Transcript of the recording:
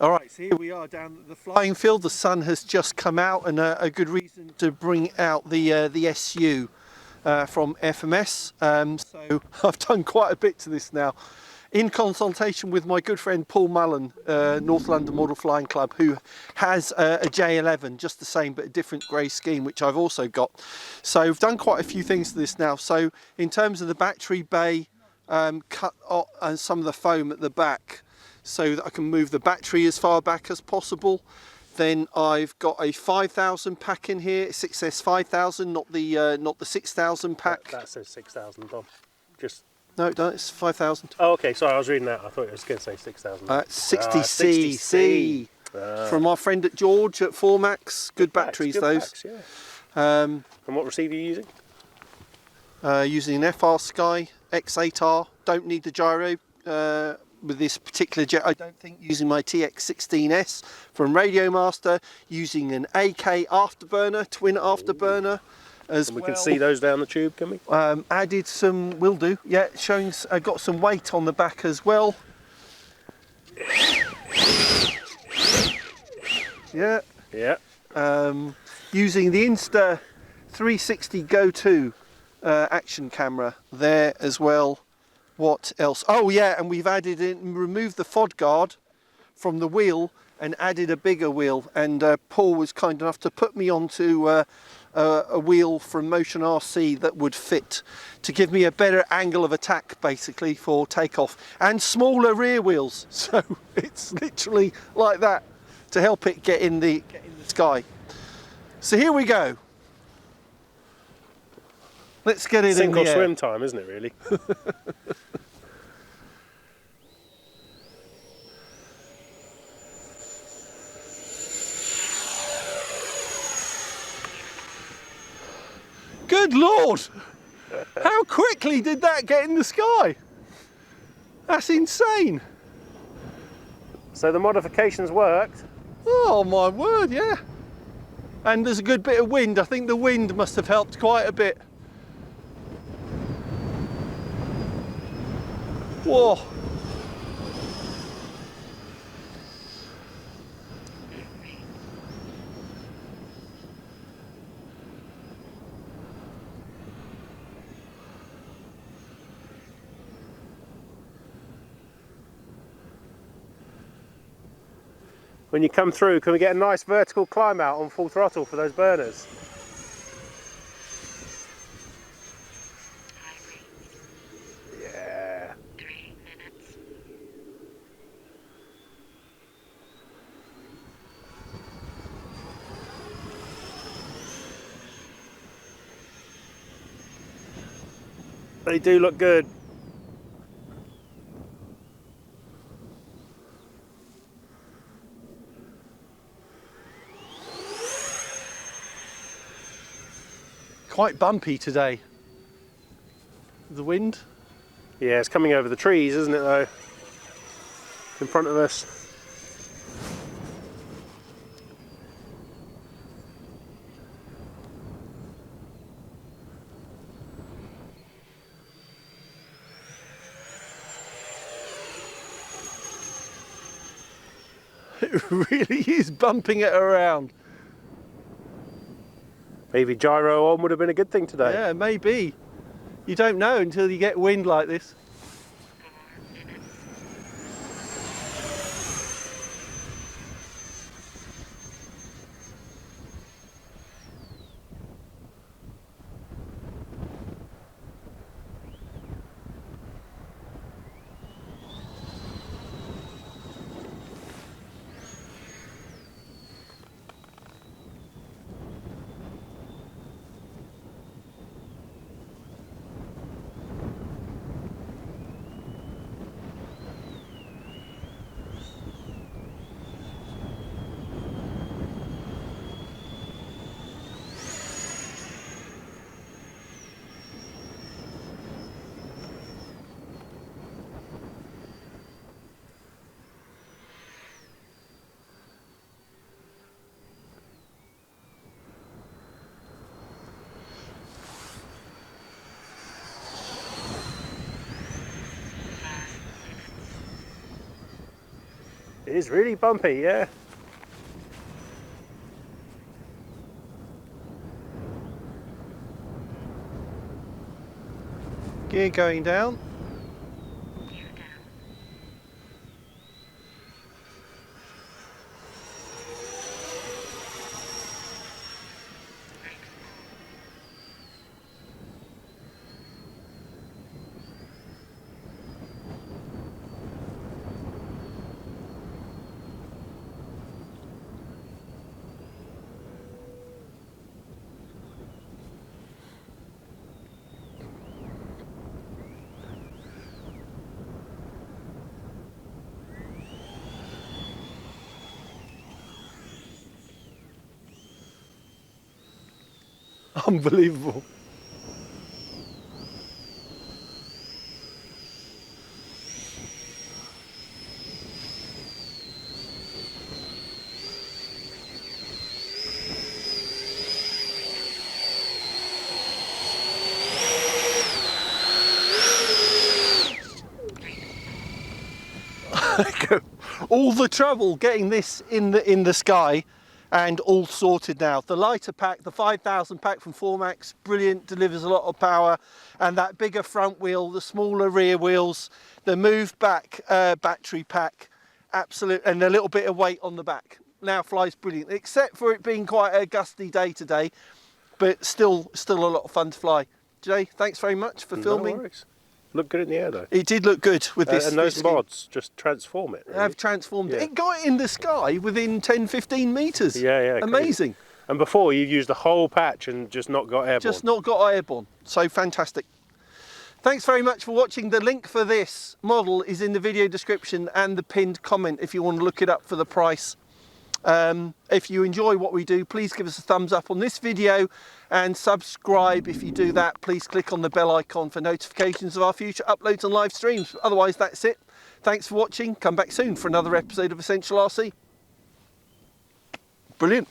Alright, so here we are down at the flying field. The sun has just come out, and a good reason to bring out the SU from FMS. So I've done quite a bit to this now, in consultation with my good friend Paul Mullen, North London Model Flying Club, who has a J11, just the same but a different grey scheme, which I've also got. So I've done quite a few things to this now. So in terms of the battery bay, cut and some of the foam at the back, so that I can move the battery as far back as possible. Then I've got a 5,000 pack in here, 6S 5,000, not the 6,000 pack. That says 6,000, Dom. Just no, it's 5,000. Oh, okay. Sorry, I was reading that. I thought it was going to say 6,000. 60cc from our friend at George at Formax. Good batteries, good those. Packs, yeah. And what receiver are you using? Using an FrSky X8R. Don't need the gyro. With this particular jet, I don't think, using my TX16S from RadioMaster, using an AK afterburner, twin afterburner as well. We can see those down the tube, can we? Added some, will do, yeah, showing, got some weight on the back as well. Yeah. Yeah. Using the Insta 360 Go-To action camera there as well. What else? Oh yeah, and we've added in, removed the FOD guard from the wheel and added a bigger wheel, and Paul was kind enough to put me onto a wheel from Motion RC that would fit, to give me a better angle of attack basically for takeoff, and smaller rear wheels, so it's literally like that to help it get in the sky. So here we go. Let's get it in the air. Sink or swim time, isn't it, really? Good Lord! How quickly did that get in the sky? That's insane. So the modifications worked? Oh my word, yeah. And there's a good bit of wind. I think the wind must have helped quite a bit. Whoa. When you come through, can we get a nice vertical climb out on full throttle for those burners? Yeah. 3 minutes. They do look good. Quite bumpy today. The wind. Yeah, it's coming over the trees, isn't it, though? In front of us. It really is bumping it around. Maybe gyro on would have been a good thing today. Yeah, maybe. You don't know until you get wind like this. It is really bumpy, yeah. Gear going down. Unbelievable. All the trouble getting this in the sky, and all sorted now. The lighter pack, the 5000 pack from Formax, brilliant, delivers a lot of power, and that bigger front wheel, the smaller rear wheels, the move back battery pack, absolute, and a little bit of weight on the back. Now flies brilliant, except for it being quite a gusty day today, but still a lot of fun to fly. Jay, thanks very much for filming. No worries. Looked good in the air though. It did look good with this. And those mods just transform it. Really. Have transformed it. Yeah. It got in the sky within 10-15 metres. Yeah. Amazing. Crazy. And before you used the whole patch and just not got airborne. Just not got airborne. So fantastic. Thanks very much for watching. The link for this model is in the video description and the pinned comment if you want to look it up for the price. If you enjoy what we do, please give us a thumbs up on this video and subscribe. If you do that, please click on the bell icon for notifications of our future uploads and live streams. Otherwise, that's it. Thanks for watching. Come back soon for another episode of Essential RC. Brilliant.